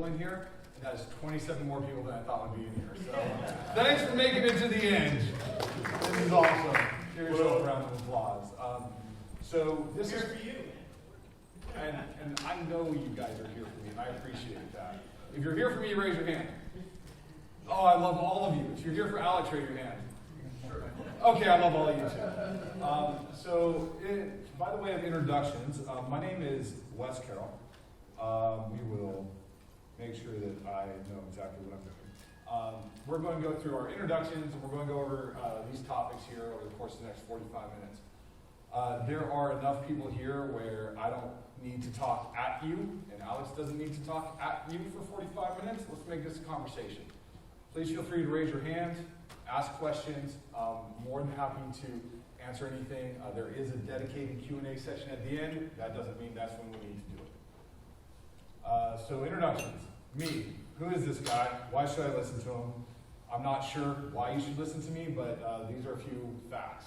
in here, and that is 27 more people than I thought would be in here. So thanks for making it to the end. This is awesome. Give yourself a round of applause. So this is for you. And I know you guys are here for me, and I appreciate that. If you're here for me, raise your hand. Oh, I love all of you. If you're here for Alex, raise your hand. Okay, I love all of you too. By the way of introductions, my name is Wes Carroll. We will make sure that I know exactly what I'm doing. We're going to go through our introductions, and we're going to go over these topics here over the course of the next 45 minutes. There are enough people here where I don't need to talk at you, and Alex doesn't need to talk at you for 45 minutes. Let's make this a conversation. Please feel free to raise your hand, ask questions. More than happy to answer anything. There is a dedicated Q&A session at the end. That doesn't mean that's when we need to do it. So introductions. Me. Who is this guy? Why should I listen to him? I'm not sure why you should listen to me, but these are a few facts.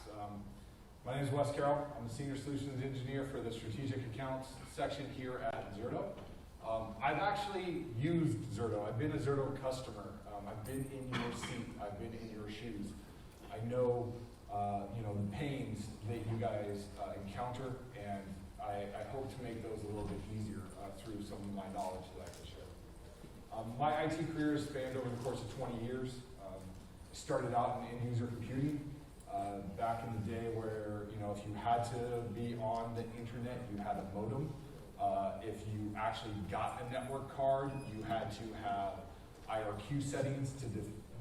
My name is Wes Carroll. I'm the Senior Solutions Engineer for the Strategic Accounts section here at Zerto. I've actually used Zerto. I've been a Zerto customer. I've been in your seat. I've been in your shoes. I know, the pains that you guys encounter, and I hope to make those a little bit easier through some of my knowledge that I can share. My IT career has spanned over the course of 20 years. I started out in end-user computing back in the day where, if you had to be on the internet, you had a modem. If you actually got a network card, you had to have IRQ settings to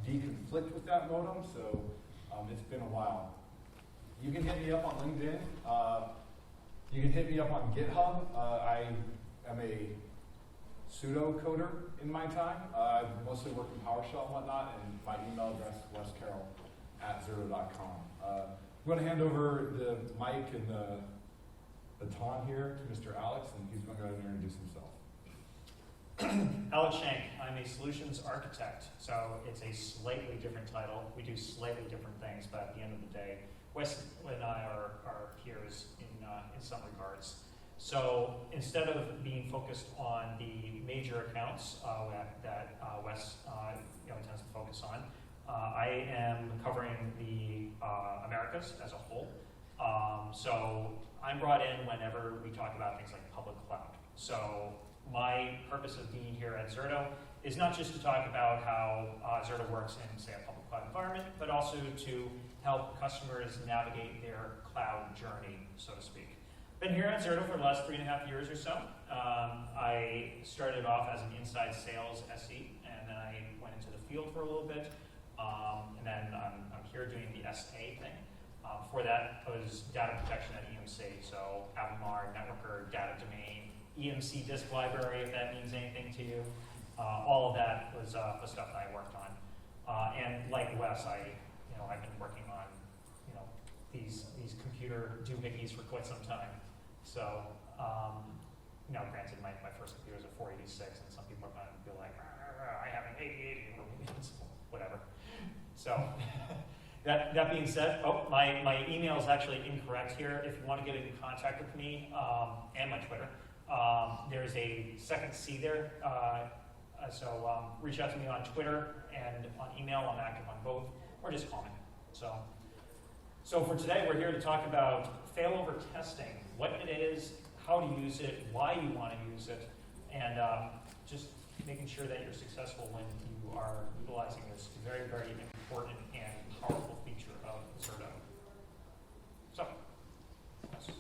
deconflict with that modem, so it's been a while. You can hit me up on LinkedIn. You can hit me up on GitHub. I am a pseudo-coder in my time. I mostly work in PowerShell and whatnot, and my email address is wescarroll@zerto.com. I'm going to hand over the mic and the baton here to Mr. Alex, and he's going to go ahead and introduce himself. Alex Schenck. I'm a solutions architect, so it's a slightly different title. We do slightly different things, but at the end of the day, Wes and I are peers in some regards. So instead of being focused on the major accounts that Wes tends to focus on, I am covering the Americas as a whole. So I'm brought in whenever we talk about things like public cloud. So my purpose of being here at Zerto is not just to talk about how Zerto works in, say, a public cloud environment, but also to help customers navigate their cloud journey, so to speak. Been here at Zerto for the last 3.5 years or so. I started off as an inside sales SE, and then I went into the field for a little bit, and then I'm here doing the SA thing. Before that, I was data protection at EMC, so Avamar, Networker, Data Domain, EMC Disk Library, if that means anything to you. All of that was the stuff that I worked on. And like Wes, I've been working on these computer doohickeys for quite some time. So, granted, my first computer was a 486, and some people are going to be like, I have an 8080, whatever. So, that being said, my email is actually incorrect here. If you want to get in contact with me and my Twitter, there's a second C there. So reach out to me on Twitter and on email. I'm active on both, or just call me. So for today, we're here to talk about failover testing, what it is, how to use it, why you want to use it, and just making sure that you're successful when you are utilizing this very, very important and powerful feature of Zerto. So, yes.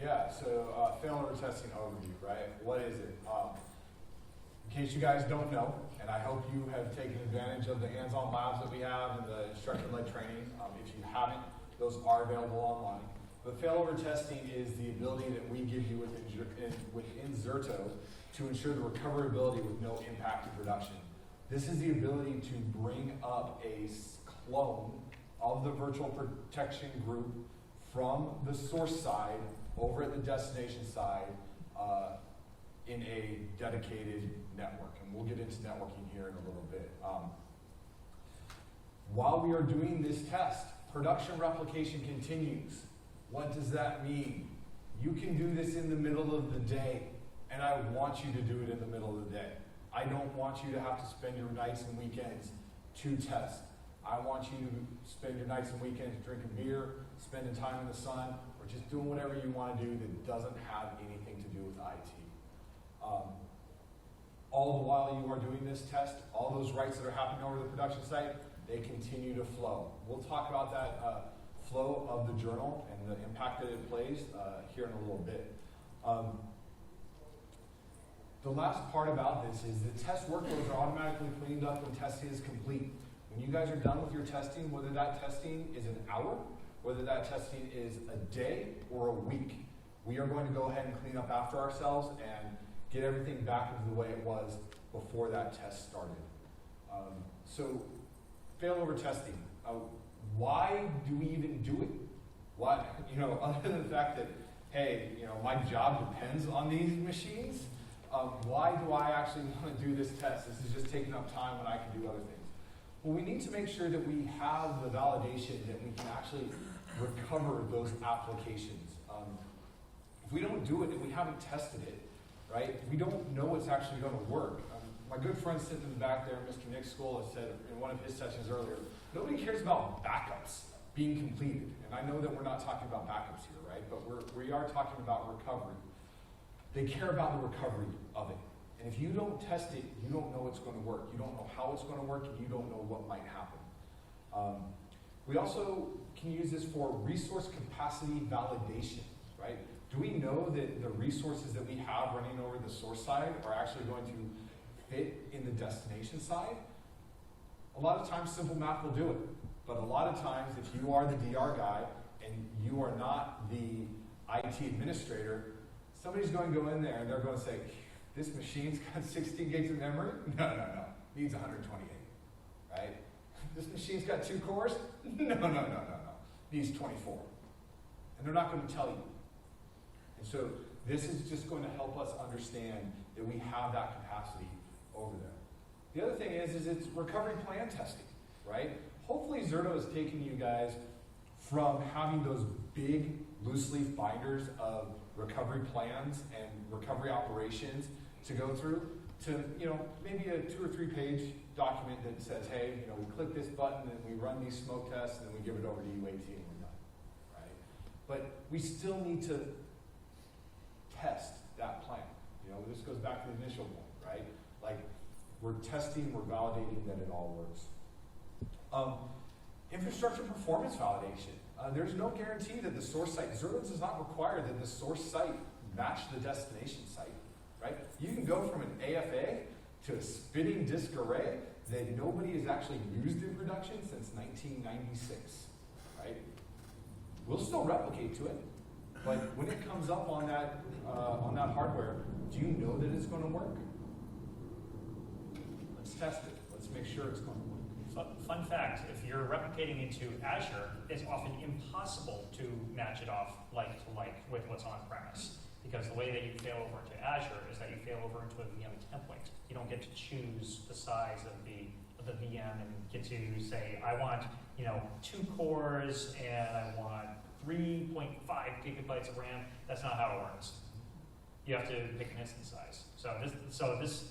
Yeah, so failover testing overview, right? What is it? In case you guys don't know, and I hope you have taken advantage of the hands-on labs that we have and the instructor-led training. If you haven't, those are available online. But failover testing is the ability that we give you within Zerto to ensure the recoverability with no impact to production. This is the ability to bring up a clone of the virtual protection group from the source side over at the destination side in a dedicated network. And we'll get into networking here in a little bit. While we are doing this test, production replication continues. What does that mean? You can do this in the middle of the day, and I want you to do it in the middle of the day. I don't want you to have to spend your nights and weekends to test. I want you to spend your nights and weekends drinking beer, spending time in the sun, or just doing whatever you want to do that doesn't have anything to do with IT. All the while you are doing this test, all those writes that are happening over the production site, they continue to flow. We'll talk about that flow of the journal and the impact that it plays here in a little bit. The last part about this is the test workloads are automatically cleaned up when testing is complete. When you guys are done with your testing, whether that testing is an hour, whether that testing is a day or a week, we are going to go ahead and clean up after ourselves and get everything back into the way it was before that test started. So, failover testing. Why do we even do it? Why, other than the fact that, hey, my job depends on these machines, why do I actually want to do this test? This is just taking up time when I can do other things. Well, we need to make sure that we have the validation that we can actually recover those applications. If we don't do it and we haven't tested it, right, we don't know it's actually going to work. My good friend sitting in the back there, Mr. Nick School, has said in one of his sessions earlier, nobody cares about backups being completed. And I know that we're not talking about backups here, right, but we are talking about recovery. They care about the recovery of it. And if you don't test it, you don't know it's going to work. You don't know how it's going to work, and you don't know what might happen. We also can use this for resource capacity validation, right? Do we know that the resources that we have running over the source side are actually going to fit in the destination side? A lot of times, simple math will do it. But a lot of times, if you are the DR guy and you are not the IT administrator, somebody's going to go in there and they're going to say, this machine's got 16 gigs of memory? No. Needs 128, right? This machine's got 2 cores? No. Needs 24. And they're not going to tell you. And so this is just going to help us understand that we have that capacity over there. The other thing is it's recovery plan testing, right? Hopefully Zerto has taken you guys from having those big loose leaf binders of recovery plans and recovery operations to go through to, maybe a 2 or 3 page document that says, hey, we click this button and we run these smoke tests and then we give it over to UAT and we're done, right? But we still need to test that plan. This goes back to the initial point, right? Like, we're testing, we're validating that it all works. Infrastructure performance validation. There's no guarantee that the source site, Zerto does not require that the source site match the destination site, right? You can go from an AFA to a spitting disk array that nobody has actually used in production since 1996, right? We'll still replicate to it, but when it comes up on that hardware, do you know that it's going to work? Let's test it. Let's make sure it's going to work. Fun fact, if you're replicating into Azure, it's often impossible to match it off like to like with what's on premise. Because the way that you fail over into Azure is that you fail over into a VM template. You don't get to choose the size of the VM and get to say, I want 2 cores and I want 3.5 gigabytes of RAM. That's not how it works. You have to pick an instance size. So this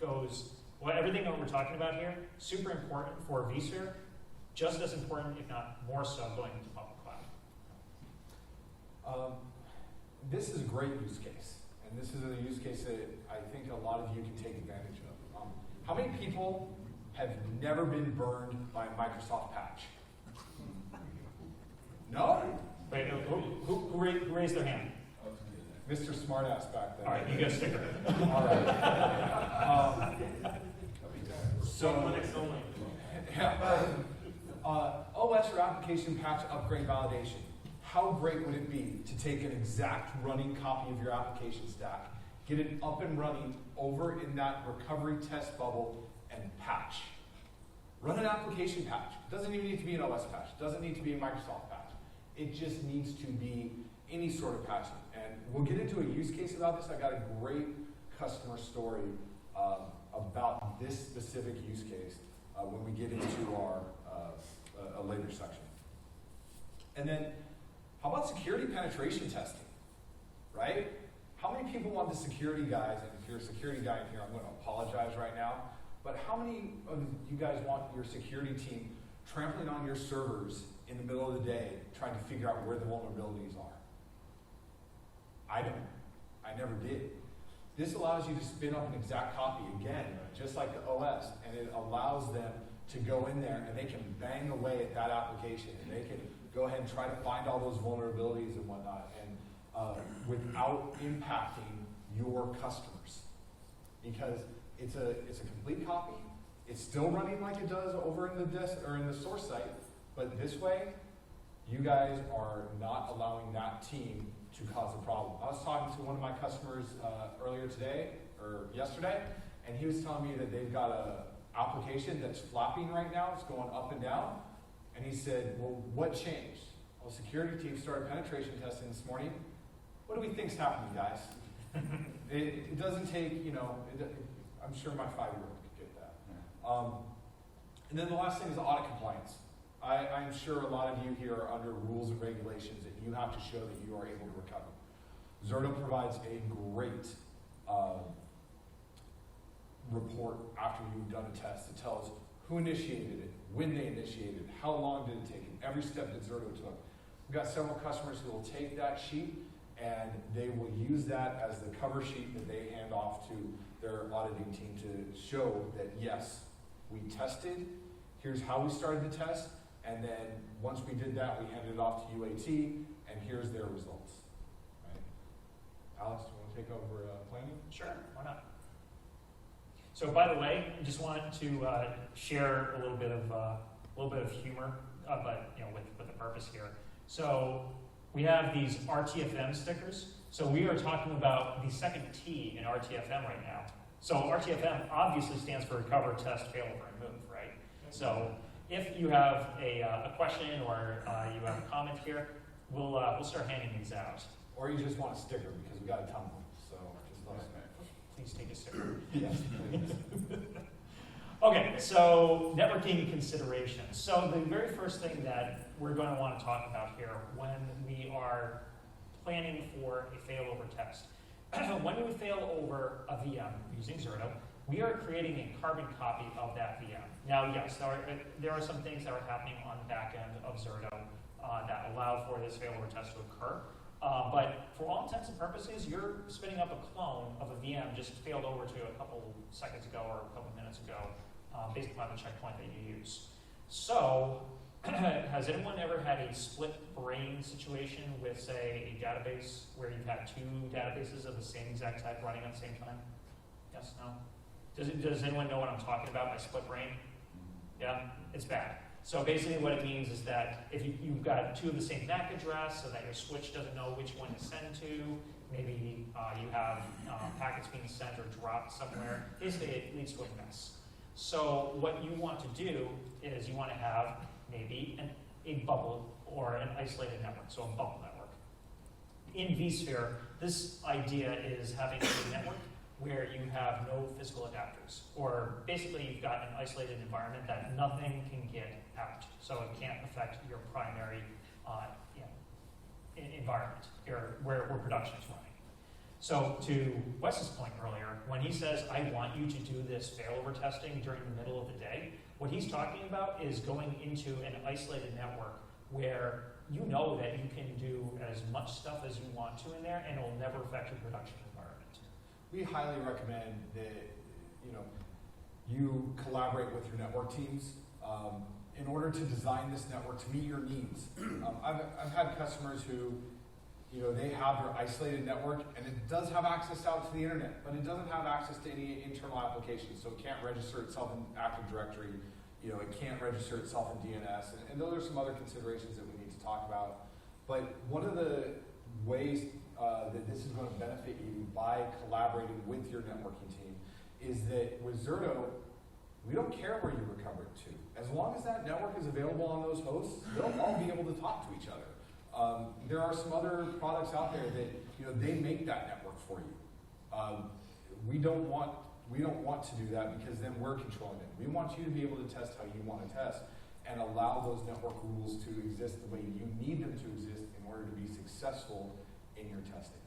goes. Everything that we're talking about here, super important for vSphere, just as important, if not more so, going into public cloud. This is a great use case, and this is a use case that I think a lot of you can take advantage of. How many people have never been burned by a Microsoft patch? No? Wait, who raised their hand? Mr. Smartass back there. All right, you get a sticker. All right. OS or application patch upgrade validation. How great would it be to take an exact running copy of your application stack, get it up and running over in that recovery test bubble, and patch? Run an application patch. It doesn't even need to be an OS patch. It doesn't need to be a Microsoft patch. It just needs to be any sort of patching. And we'll get into a use case about this. I got a great customer story about this specific use case when we get into our a later section. And then, how about security penetration testing, right? how many people want the security guys, and if you're a security guy in here, I'm going to apologize right now, but how many of you guys want your security team trampling on your servers in the middle of the day trying to figure out where the vulnerabilities are? I don't. I never did. This allows you to spin up an exact copy again, just like the OS, and it allows them to go in there and they can bang away at that application and they can go ahead and try to find all those vulnerabilities and whatnot, and without impacting your customers, because it's a complete copy. It's still running like it does over in the desk or in the source site, but this way, you guys are not allowing that team to cause a problem. I was talking to one of my customers earlier today or yesterday, and he was telling me that they've got a application that's flapping right now. It's going up and down, and he said, "Well, what changed?" Well, security team started penetration testing this morning. What do we think's happening, guys? It doesn't take, I'm sure my 5-year-old could get that. And then the last thing is audit compliance. I'm sure a lot of you here are under rules and regulations that you have to show that you are able to recover. Zerto provides a great report after you've done a test that tells who initiated it, when they initiated it, how long did it take, and every step that Zerto took. We've got several customers who will take that sheet and they will use that as the cover sheet that they hand off to their auditing team to show that, yes, we tested, here's how we started the test, and then once we did that, we handed it off to UAT, and here's their results. Right? Alex, do you want to take over planning? Sure, why not? So, by the way, I just wanted to share a little bit of humor, but with a purpose here. So, we have these RTFM stickers. So we are talking about the second T in RTFM right now. So RTFM obviously stands for recover, test, failover, and move, right? So if you have a question or you have a comment here, we'll start handing these out. Or you just want a sticker because we got a ton of them. So just let us know. Please take a sticker. Yes, please. Okay, so networking considerations. So the very first thing that we're going to want to talk about here when we are planning for a failover test. When we fail over a VM using Zerto, we are creating a carbon copy of that VM. Now, yes, there are some things that are happening on the back end of Zerto that allow for this failover test to occur. But for all intents and purposes, you're spinning up a clone of a VM just failed over to a couple seconds ago or a couple minutes ago, based upon the checkpoint that you use. So, has anyone ever had a split brain situation with, say, a database where you've had two databases of the same exact type running at the same time? Yes, no? Does anyone know what I'm talking about by split brain? Yeah, it's bad. So basically what it means is that if you've got two of the same MAC address so that your switch doesn't know which one to send to, maybe you have packets being sent or dropped somewhere, basically it leads to a mess. So what you want to do is you want to have maybe a bubble or an isolated network, so a bubble network. In vSphere, this idea is having a network where you have no physical adapters, or basically you've got an isolated environment that nothing can get out, so it can't affect your primary environment, where production is running. So to Wes's point earlier, when he says, I want you to do this failover testing during the middle of the day, what he's talking about is going into an isolated network where you know that you can do as much stuff as you want to in there and it will never affect your production environment. We highly recommend that you collaborate with your network teams in order to design this network to meet your needs. I've had customers who they have their isolated network, and it does have access out to the internet, but it doesn't have access to any internal applications, so it can't register itself in Active Directory, it can't register itself in DNS, and those are some other considerations that we need to talk about. But one of the ways that this is going to benefit you by collaborating with your networking team is that with Zerto, we don't care where you recover it to. As long as that network is available on those hosts, they'll all be able to talk to each other. There are some other products out there that they make that network for you. We don't want to do that because then we're controlling it. We want you to be able to test how you want to test and allow those network rules to exist the way you need them to exist in order to be successful in your testing.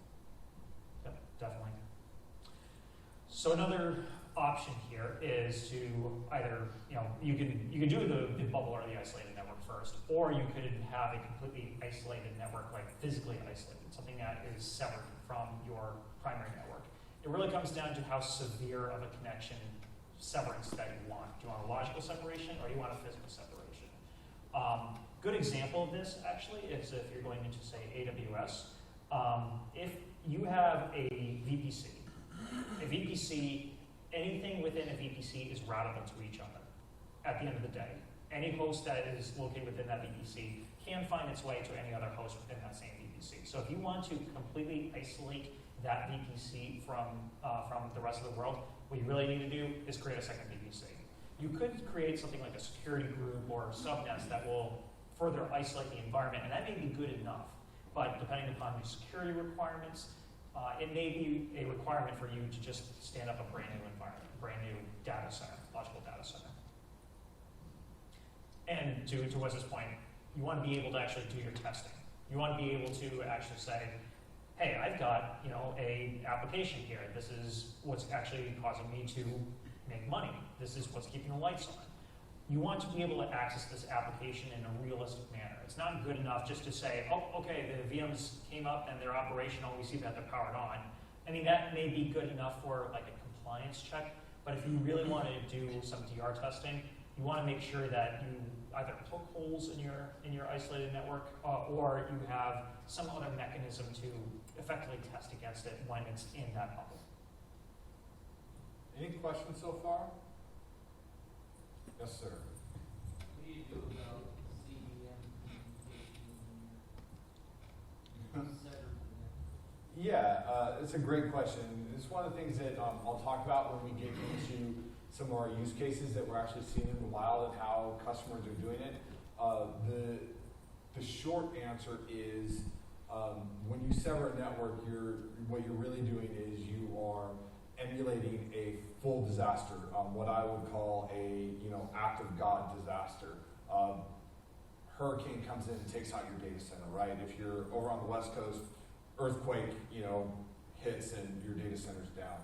Yep. definitely. So another option here is to either, you can do the bubble or the isolated network first, or you could have a completely isolated network, like physically isolated, something that is severed from your primary network. It really comes down to how severe of a connection severance that you want. Do you want a logical separation or do you want a physical separation? Good example of this actually is if you're going into, say, AWS. If you have a VPC, anything within a VPC is routable to each other at the end of the day. Any host that is located within that VPC can find its way to any other host within that same VPC. So if you want to completely isolate that VPC from the rest of the world, what you really need to do is create a second VPC. You could create something like a security group or subnets that will further isolate the environment, and that may be good enough. But depending upon your security requirements, it may be a requirement for you to just stand up a brand new environment, brand new data center, logical data center. And to Wes's point, you want to be able to actually do your testing. You want to be able to actually say, hey, I've got a application here. This is what's actually causing me to make money. This is what's keeping the lights on. You want to be able to access this application in a realistic manner. It's not good enough just to say, oh, okay, the VMs came up and they're operational. We see that they're powered on. I mean, that may be good enough for like a compliance check, but if you really want to do some DR testing, you want to make sure that you either poke holes in your isolated network or you have some other mechanism to effectively test against it when it's in that bubble. Any questions so far? Yes, sir. What do you do about CDM communication? Yeah, it's a great question. It's one of the things that I'll talk about when we get into some of our use cases that we're actually seeing in the wild and how customers are doing it. The short answer is when you sever a network, what you're really doing is you are emulating a full disaster, what I would call a act of God disaster. Hurricane comes in and takes out your data center, right? If you're over on the West Coast, earthquake hits and your data center's down.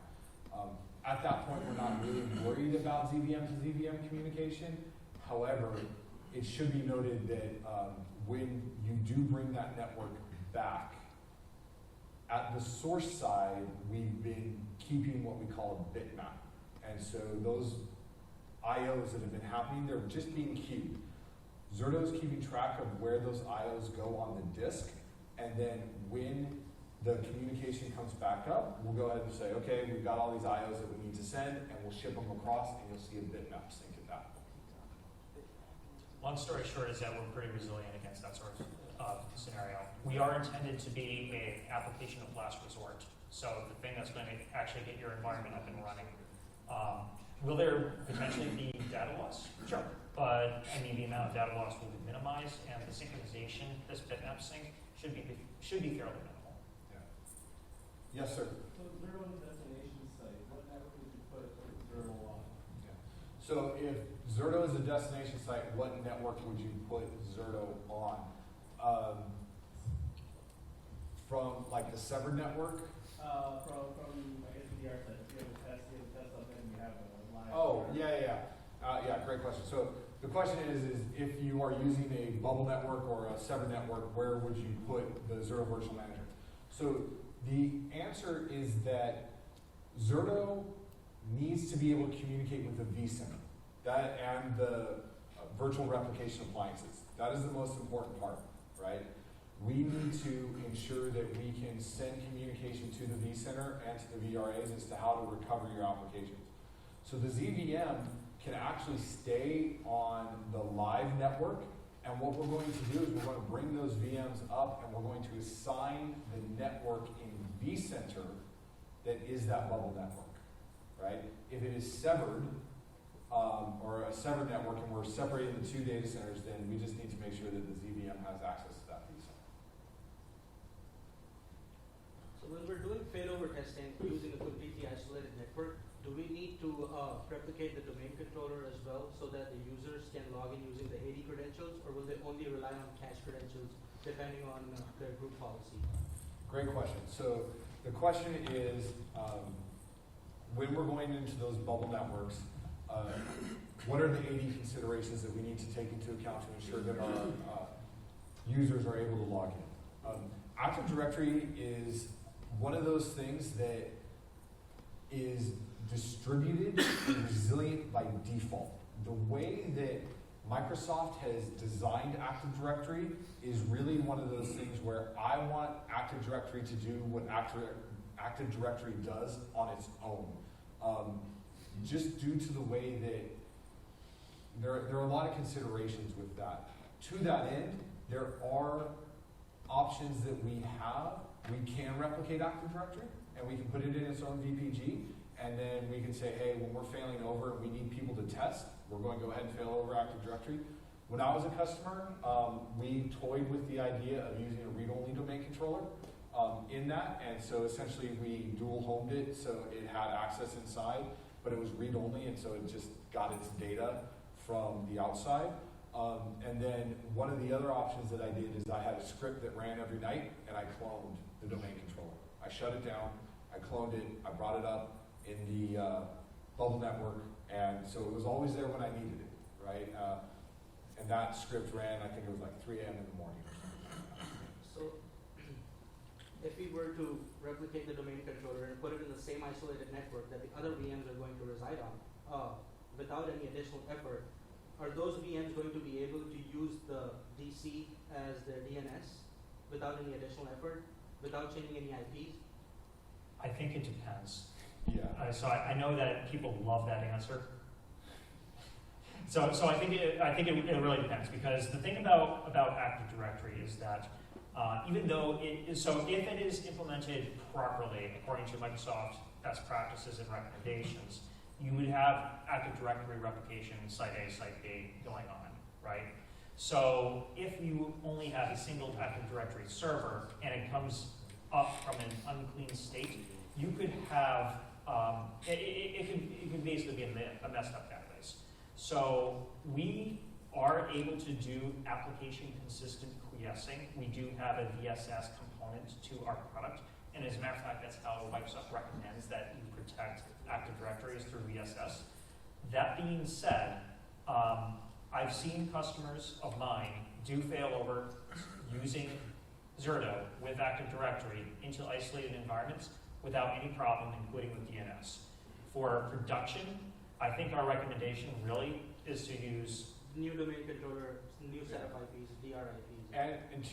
At that point, we're not really worried about ZVM to ZVM communication. However, it should be noted that when you do bring that network back, at the source side, we've been keeping what we call a bitmap. And so those IOs that have been happening, they're just being queued. Zerto is keeping track of where those IOs go on the disk, and then when the communication comes back up, we'll go ahead and say, okay, we've got all these IOs that we need to send, and we'll ship them across, and you'll see a bitmap sync at that point. Long story short is that we're pretty resilient against that sort of scenario. We are intended to be an application of last resort. So the thing that's going to actually get your environment up and running. Will there potentially be data loss? Sure. But I mean, the amount of data loss will be minimized, and the synchronization, this bitmap sync, should be fairly minimal. Yeah. Yes, sir. So Zerto destination site, what network would you put Zerto on? Yeah. So if Zerto is a destination site, what network would you put Zerto on? From like the severed network? From I guess the DR site. If you have a test up and you have a live. Oh, yeah, great question. So the question is if you are using a bubble network or a severed network, where would you put the Zerto Virtual Manager? So the answer is that Zerto needs to be able to communicate with the vCenter and the virtual replication appliances. That is the most important part, right? We need to ensure that we can send communication to the vCenter and to the VRAs as to how to recover your applications. So the ZVM can actually stay on the live network, and what we're going to do is we're going to bring those VMs up and we're going to assign the network in vCenter that is that bubble network, right? If it is severed, or a severed network and we're separating the two data centers, then we just need to make sure that the ZVM has access to that vCenter. So when we're doing failover testing using a completely isolated network, do we need to replicate the domain controller as well so that the users can log in using the 80 credentials, or will they only rely on cache credentials depending on their group policy? Great question. So the question is, when we're going into those bubble networks, what are the AD considerations that we need to take into account to ensure that our users are able to log in? Active Directory is one of those things that is distributed and resilient by default. The way that Microsoft has designed Active Directory is really one of those things where I want Active Directory to do what Active Directory does on its own. Just due to the way that there are a lot of considerations with that. To that end, there are options that we have. We can replicate Active Directory, and we can put it in its own VPG, and then we can say, hey, when we're failing over and we need people to test, we're going to go ahead and fail over Active Directory. When I was a customer, we toyed with the idea of using a read-only domain controller in that, and so essentially we dual-homed it, so it had access inside, but it was read-only, and so it just got its data from the outside. And then one of the other options that I did is I had a script that ran every night, and I cloned the domain controller. I shut it down, I cloned it, I brought it up in the bubble network, and so it was always there when I needed it, right? And that script ran, I think it was like 3 a.m. in the morning. So, if we were to replicate the domain controller and put it in the same isolated network that the other VMs are going to reside on, without any additional effort, are those VMs going to be able to use the DC as their DNS without any additional effort, without changing any IPs? I think it depends. Yeah. So I know that people love that answer. So I think it really depends, because the thing about Active Directory is that even though if it is implemented properly according to Microsoft best practices and recommendations, you would have Active Directory replication site A, site B going on, right? So if you only have a single Active Directory server and it comes up from an unclean state, you could have it could basically be a messed up database. So we are able to do application consistent quiescing. We do have a VSS component to our product, and as a matter of fact, that's how Microsoft recommends that you protect Active Directories through VSS. That being said, I've seen customers of mine do failover using Zerto with Active Directory into isolated environments without any problem, including with DNS. For production, I think our recommendation really is to use New domain controller, new set of IPs, DR IPs. And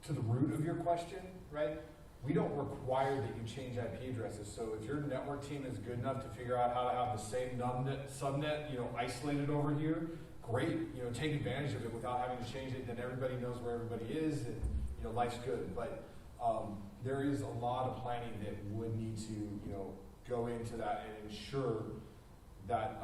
to the root of your question, right? We don't require that you change IP addresses. So if your network team is good enough to figure out how to have the same subnet, isolated over here, great. Take advantage of it without having to change it. Then everybody knows where everybody is, and life's good. But there is a lot of planning that would need to go into that and ensure that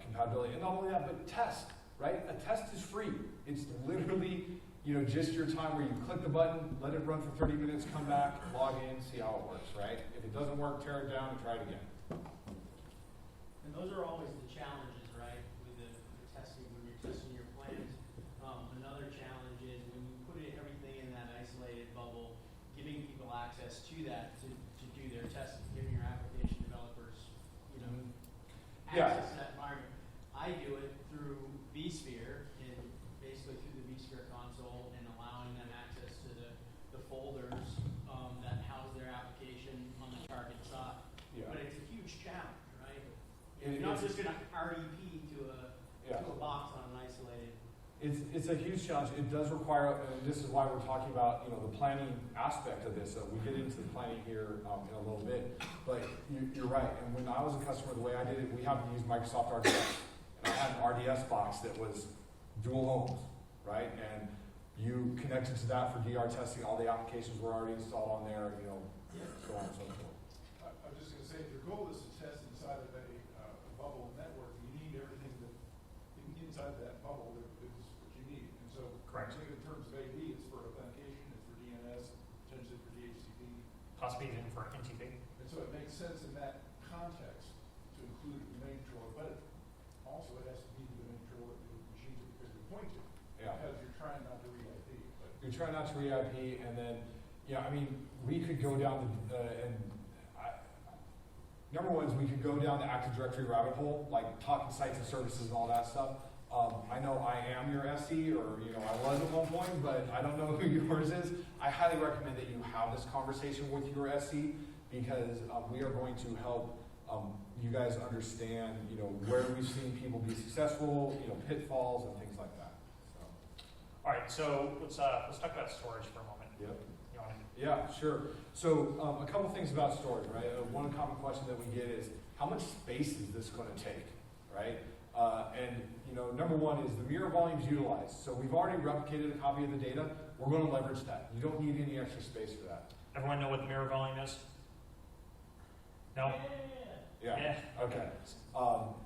compatibility. And not only that, but test. Right? A test is free. It's literally, just your time where you click the button, let it run for 30 minutes, come back, log in, see how it works, right? If it doesn't work, tear it down and try it again. And those are always the challenges, right, with the testing, when you're testing your plans. Another challenge is when you put everything in that isolated bubble, giving people access to that to do their testing, giving your application developers, access to that environment. I do it through vSphere, and basically through the vSphere console, and allowing them access to the folders that house their application on the target side. Yeah. But it's a huge challenge, right? It You're not is. just going to RDP to a box on an isolated. It's a huge challenge. It does require, and this is why we're talking about the planning aspect of this. So we get into the planning here in a little bit, but you're right. And when I was a customer, the way I did it, we happened to use Microsoft RDS. And I had an RDS box that was dual homes, right? And you connected to that for DR testing. All the applications were already installed on there, so on and so forth. I was just going to say, if your goal is to test inside of a bubble network, you need everything that inside that bubble is what you need. And so, Correct. I think in terms of AD, it's for authentication, it's for DNS, potentially for DHCP. possibly even for NTP. And so it makes sense in that context to include the domain controller, but also it has to be the domain controller that the machines are going to point to. Yeah. Because you're trying not to re-IP. You're trying not to re-IP, and then Yeah, I mean, we could go down number one is we could go down the Active Directory rabbit hole, like talking sites and services and all that stuff. I know I am your SE, or I was at one point, but I don't know who yours is. I highly recommend that you have this conversation with your SE, because we are going to help you guys understand, where we've seen people be successful, pitfalls and things like that. So. All right, so let's talk about storage for a moment. Yep. You want to? Yeah, sure. So a couple things about storage, right? One common question that we get is, how much space is this going to take, right? And number one is the mirror volumes utilized. So we've already replicated a copy of the data. We're going to leverage that. You don't need any extra space for that. Everyone know what the mirror volume is? No? Yeah. Okay.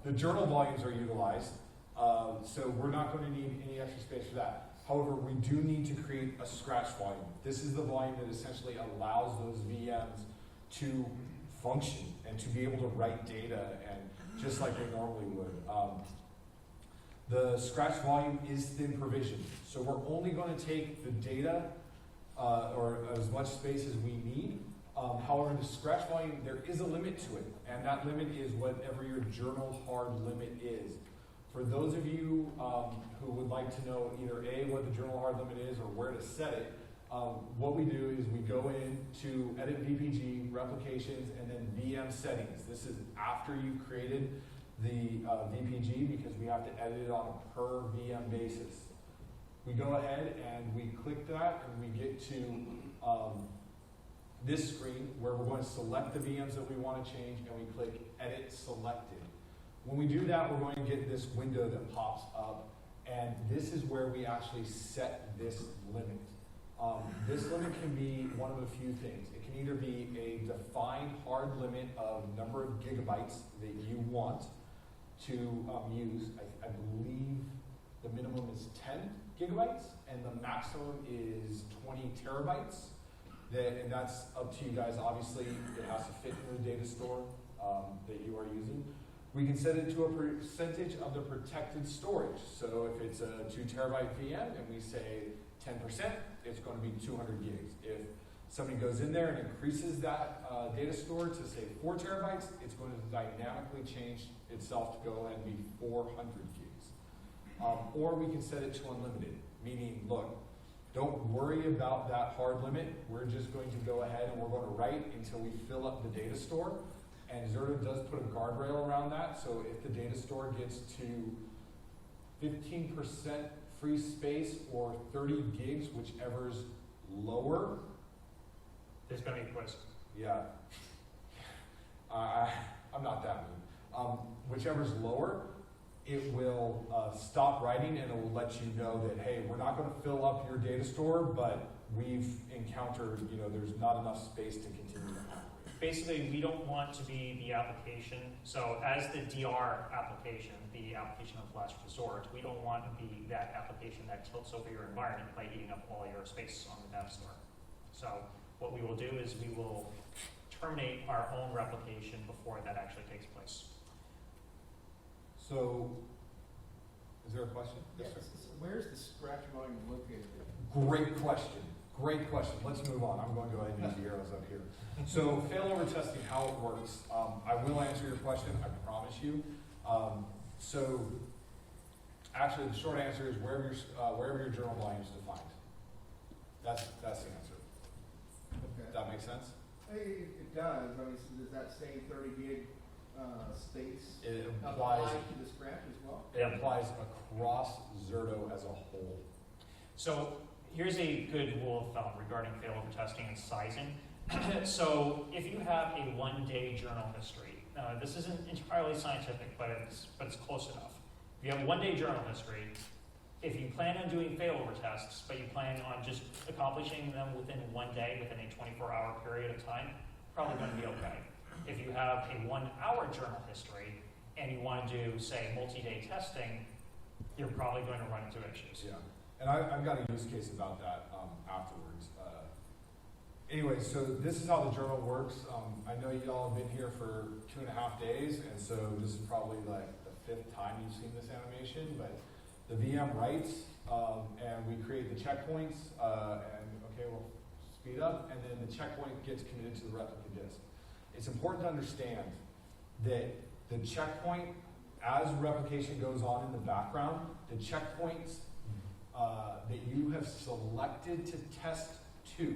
The journal volumes are utilized, so we're not going to need any extra space for that. However, we do need to create a scratch volume. This is the volume that essentially allows those VMs to function and to be able to write data, and just like they normally would. The scratch volume is thin provisioned, so we're only going to take the data or as much space as we need. However, the scratch volume, there is a limit to it, and that limit is whatever your journal hard limit is. For those of you who would like to know either A, what the journal hard limit is, or where to set it, what we do is we go into Edit VPG, Replications, and then VM Settings. This is after you've created the VPG, because we have to edit it on a per VM basis. We go ahead and we click that, and we get to this screen where we're going to select the VMs that we want to change, and we click Edit Selected. When we do that, we're going to get this window that pops up, and this is where we actually set this limit. This limit can be one of a few things. It can either be a defined hard limit of number of gigabytes that you want to use. I believe the minimum is 10 gigabytes, and the maximum is 20 terabytes. And that's up to you guys. Obviously, it has to fit in the data store that you are using. We can set it to a percentage of the protected storage. So if it's a 2 terabyte VM and we say 10%, it's going to be 200 gigs. If somebody goes in there and increases that data store to say 4 terabytes, it's going to dynamically change itself to go and be 400 gigs. Or we can set it to unlimited, meaning, look, don't worry about that hard limit. We're just going to go ahead and we're going to write until we fill up the data store. And Zerto does put a guardrail around that. So if the data store gets to 15% free space or 30 gigs, whichever's lower. There's going to be a quiz. Yeah. I'm not that mean. Whichever's lower, it will stop writing, and it will let you know that, hey, we're not going to fill up your data store, but we've encountered, there's not enough space to continue to operate. Basically, we don't want to be the application. So as the DR application, the application of last resort, we don't want to be that application that tilts over your environment by eating up all your space on the dev store. So what we will do is we will terminate our own replication before that actually takes place. So, is there a question? Yes. So where's the scratch volume located? Great question. Great question. Let's move on. I'm going to go ahead and use the arrows up here. So, failover testing, how it works. I will answer your question, I promise you. So, actually, the short answer is wherever your journal volume is defined. That's the answer. Okay. Does that make sense? It does. I mean, so does that same 30 gig space It apply applies. to the scratch as well? It applies across Zerto as a whole. So here's a good rule of thumb regarding failover testing and sizing. So if you have a one-day journal history, this isn't entirely scientific, but it's close enough. If you have a one-day journal history, if you plan on doing failover tests, but you plan on just accomplishing them within one day, within a 24-hour period of time, probably going to be okay. If you have a 1-hour journal history and you want to do, say, multi-day testing, you're probably going to run into issues. Yeah, and I've got a use case about that afterwards. Anyway, so this is how the journal works. I know you all have been here for 2.5 days, and so this is probably like the 5th time you've seen this animation, but the VM writes, and we create the checkpoints, and okay, we'll speed up, and then the checkpoint gets committed to the replica disk. It's important to understand that the checkpoint, as replication goes on in the background, the checkpoints that you have selected to test to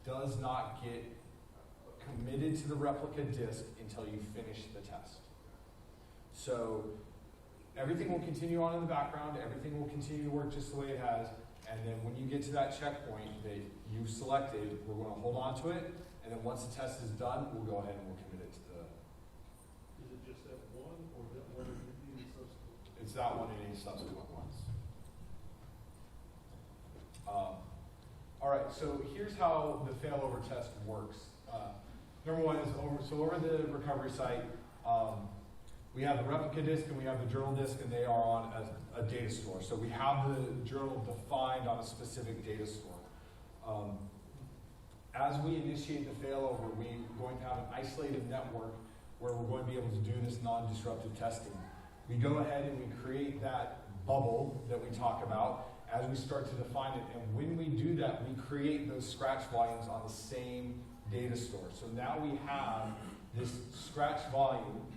does not get committed to the replica disk until you finish the test. So everything will continue on in the background, everything will continue to work just the way it has, and then when you get to that checkpoint that you've selected, we're going to hold on to it, and then once the test is done, we'll go ahead and we'll commit it to the... Is it just that one, or that one in any subsequent? It's that one in any subsequent ones. All right, so here's how the failover test works. Number one is over the recovery site, we have the replica disk and we have the journal disk, and they are on a data store. So we have the journal defined on a specific data store. As we initiate the failover, we're going to have an isolated network where we're going to be able to do this non-disruptive testing. We go ahead and we create that bubble that we talk about as we start to define it. And when we do that, we create those scratch volumes on the same data store. So now we have this scratch volume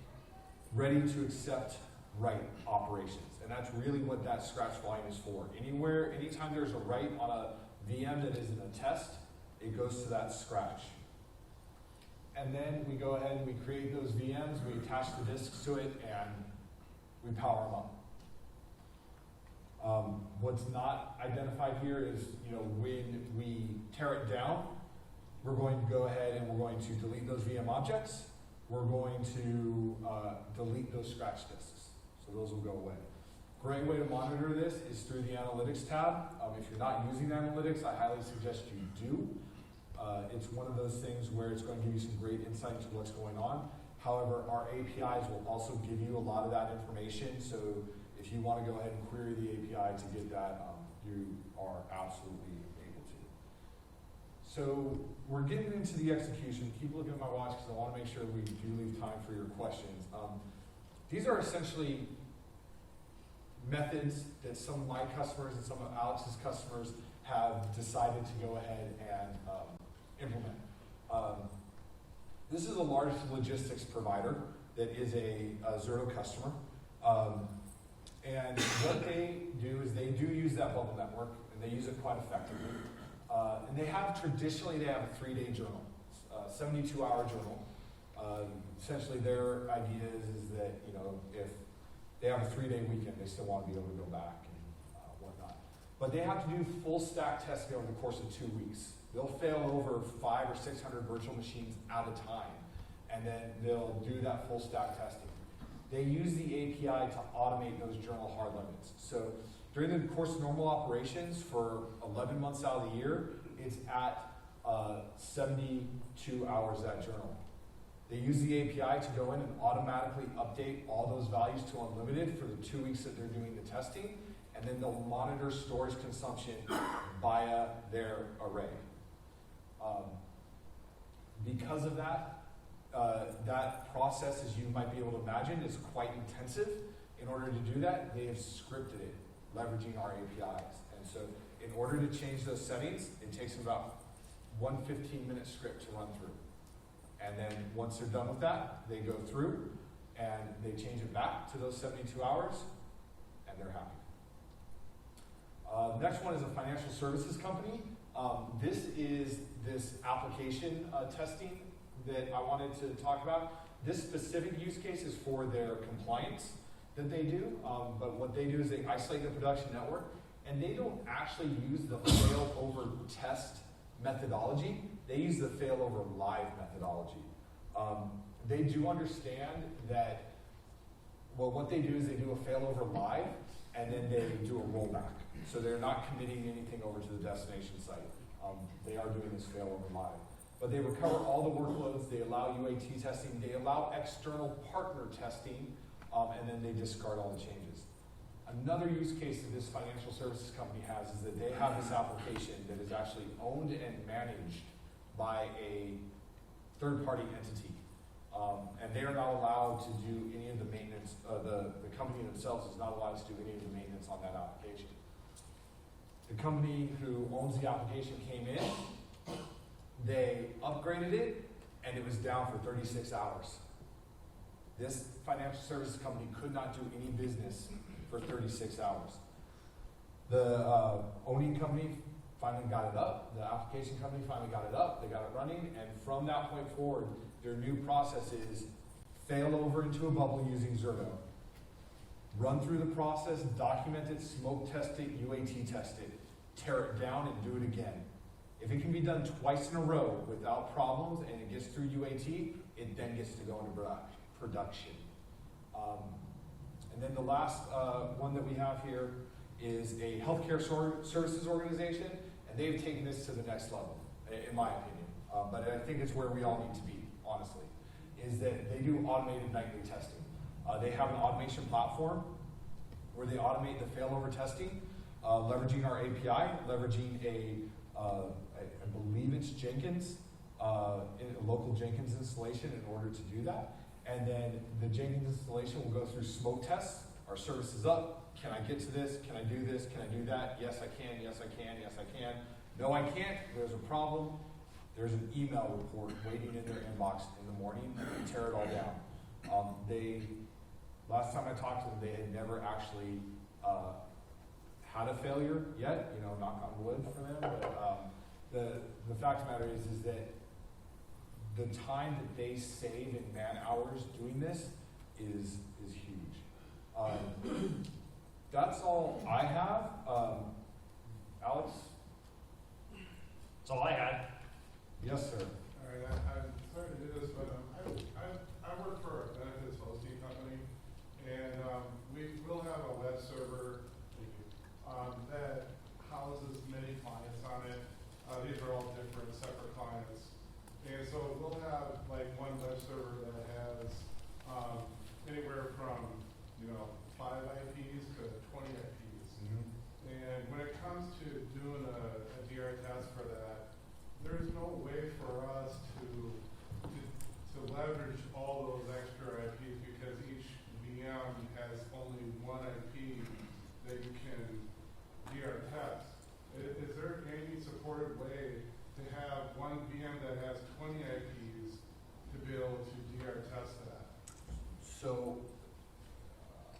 ready to accept write operations. And that's really what that scratch volume is for. Anytime there's a write on a VM that is in a test, it goes to that scratch. And then we go ahead and we create those VMs, we attach the disks to it, and we power them up. What's not identified here is, when we tear it down, we're going to go ahead and we're going to delete those VM objects. We're going to delete those scratch disks. So those will go away. Great way to monitor this is through the Analytics tab. If you're not using Analytics, I highly suggest you do. It's one of those things where it's going to give you some great insight into what's going on. However, our APIs will also give you a lot of that information. So if you want to go ahead and query the API to get that, you are absolutely able to. So we're getting into the execution. Keep looking at my watch because I want to make sure we do leave time for your questions. These are essentially methods that some of my customers and some of Alex's customers have decided to go ahead and implement. This is a large logistics provider that is a Zerto customer. And what they do is they do use that bubble network, and they use it quite effectively. And they have traditionally, they have a 3-day journal, 72-hour journal. Essentially their idea is that, if they have a 3-day weekend, they still want to be able to go back and whatnot. But they have to do full stack testing over the course of 2 weeks. They'll fail over 500 or 600 virtual machines at a time, and then they'll do that full stack testing. They use the API to automate those journal hard limits. So during the course of normal operations for 11 months out of the year, it's at 72 hours that journal. They use the API to go in and automatically update all those values to unlimited for the 2 weeks that they're doing the testing, and then they'll monitor storage consumption via their array. Because of that, that process, as you might be able to imagine, is quite intensive. In order to do that, they have scripted it, leveraging our APIs. And so in order to change those settings, it takes about one 15-minute script to run through. And then once they're done with that, they go through and they change it back to those 72 hours, and they're happy. Next one is a financial services company. This is this application testing that I wanted to talk about. This specific use case is for their compliance that they do, but what they do is they isolate the production network, and they don't actually use the failover test methodology. They use the failover live methodology. They do understand that, well, what they do is they do a failover live, and then they do a rollback. So they're not committing anything over to the destination site. They are doing this failover live. But they recover all the workloads, they allow UAT testing, they allow external partner testing, and then they discard all the changes. Another use case that this financial services company has is that they have this application that is actually owned and managed by a third-party entity. And they are not allowed to do any of the maintenance, the company themselves is not allowed to do any of the maintenance on that application. The The company who owns the application came in, they upgraded it, and it was down for 36 hours. This financial services company could not do any business for 36 hours. The owning company finally got it up. The application company finally got it up. They got it running, and from that point forward, their new process is fail over into a bubble using Zerto. Run through the process, document it, smoke test it, UAT test it, tear it down, and do it again. If it can be done twice in a row without problems and it gets through UAT, it then gets to go into production. And then the last one that we have here is a healthcare services organization, and they've taken this to the next level, in my opinion. But I think it's where we all need to be, honestly, is that they do automated nightly testing. They have an automation platform where they automate the failover testing, leveraging our API, leveraging I believe it's Jenkins, a local Jenkins installation in order to do that. And then the Jenkins installation will go through smoke tests. Our service is up. Can I get to this? Can I do this? Can I do that? Yes, I can. Yes, I can. Yes, I can. No, I can't. There's a problem. There's an email report waiting in their inbox in the morning. They tear it all down. Last time I talked to them, they had never actually had a failure yet. You know, knock on wood for them. But the fact of the matter is that the time that they save in man hours doing this is huge. That's all I have. Alex? That's all I had. Yes, sir. All right, I'm sorry to do this, but I work for a benefits hosting company, and we will have a web server that houses many clients on it. These are all different, separate clients. And so we'll have like one web server that has anywhere from 5 IPs to 20 IPs. Mm-hmm. And when it comes to doing a DR test for that, there's no way for us to leverage all those extra IPs because each VM has only one IP that you can DR test. Is there any supported way to have one VM that has 20 IPs to be able to DR test that? So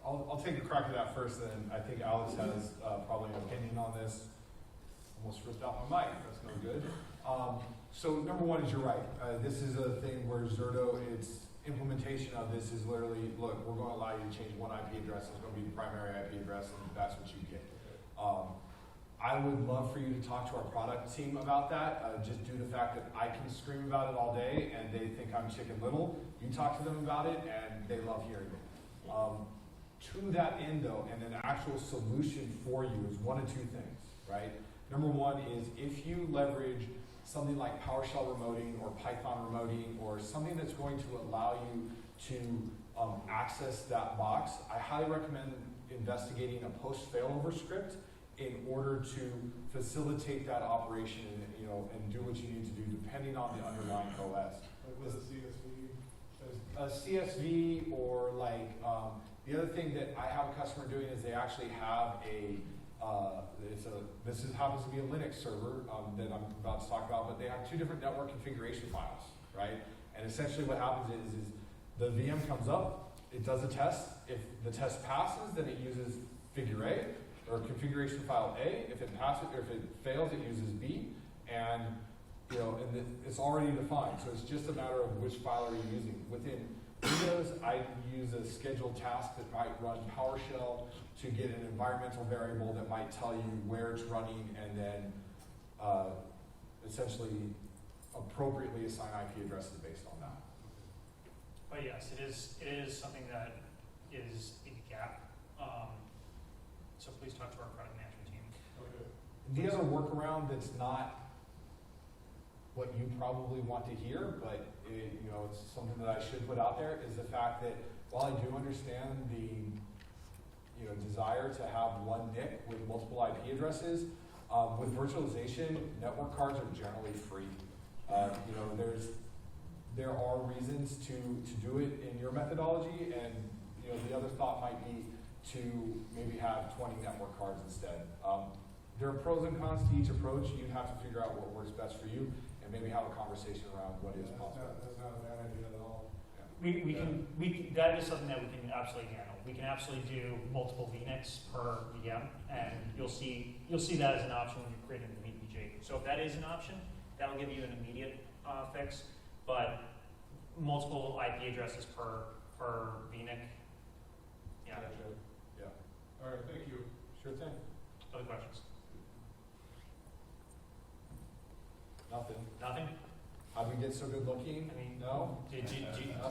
I'll take a crack at that first, then I think Alex has probably an opinion on this. Almost ripped out my mic, that's no good. So number one is you're right. This is a thing where Zerto, its implementation of this is literally, look, we're going to allow you to change one IP address, it's going to be the primary IP address, and that's what you get. I would love for you to talk to our product team about that, just due to the fact that I can scream about it all day and they think I'm Chicken Little. You talk to them about it and they love hearing it. To that end though, and an actual solution for you is one of two things, right? Number one is if you leverage something like PowerShell remoting or Python remoting or something that's going to allow you to access that box, I highly recommend investigating a post failover script in order to facilitate that operation and do what you need to do depending on the underlying OS. Like with a CSV? A CSV or like, the other thing that I have a customer doing is they actually have this happens to be a Linux server that I'm about to talk about, but they have two different network configuration files, right? And essentially what happens is the VM comes up, it does a test. If the test passes, then it uses figure A, or configuration file A. If it passes, or if it fails, it uses B, and it's already defined. So it's just a matter of which file are you using. Within Windows, I use a scheduled task that might run PowerShell to get an environmental variable that might tell you where it's running, and then essentially appropriately assign IP addresses based on that. But yes, it is something that is a gap. So please talk to our product management team. Okay. The other workaround that's not what you probably want to hear, but it's something that I should put out there, is the fact that while I do understand the desire to have one NIC with multiple IP addresses, with virtualization, network cards are generally free. There are reasons to do it in your methodology, and the other thought might be to maybe have 20 network cards instead. there are pros and cons to each approach. You have to figure out what works best for you, and maybe have a conversation around what is possible. That's not a bad idea at all. That is something that we can absolutely handle. We can absolutely do multiple VNICs per VM, and you'll see that as an option when you're creating the VPG. So if that is an option, that'll give you an immediate fix, but multiple IP addresses per VNIC. Yeah. Gotcha. Yeah. All right, thank you. Sure thing. Other questions? Nothing. Nothing? How'd we get so good looking? I mean, No? Do you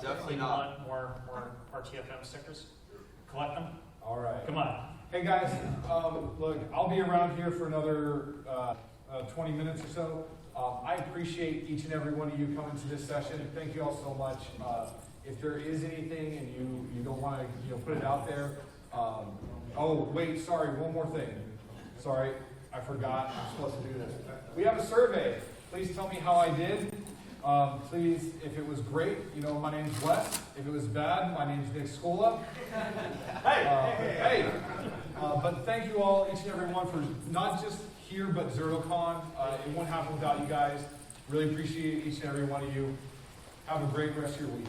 Definitely not. want more RTFM stickers? Collect them? All right. Come on. Hey guys, look, I'll be around here for another 20 minutes or so. I appreciate each and every one of you coming to this session. Thank you all so much. If there is anything and you don't want to put it out there. Oh wait, sorry, one more thing. Sorry, I forgot. I'm supposed to do this. We have a survey. Please tell me how I did. Please, if it was great, my name's Wes. If it was bad, my name's Nick Scola. Hey. But thank you all, each and every one, for not just here, but ZertoCon. It won't happen without you guys. Really appreciate each and every one of you. Have a great rest of your week.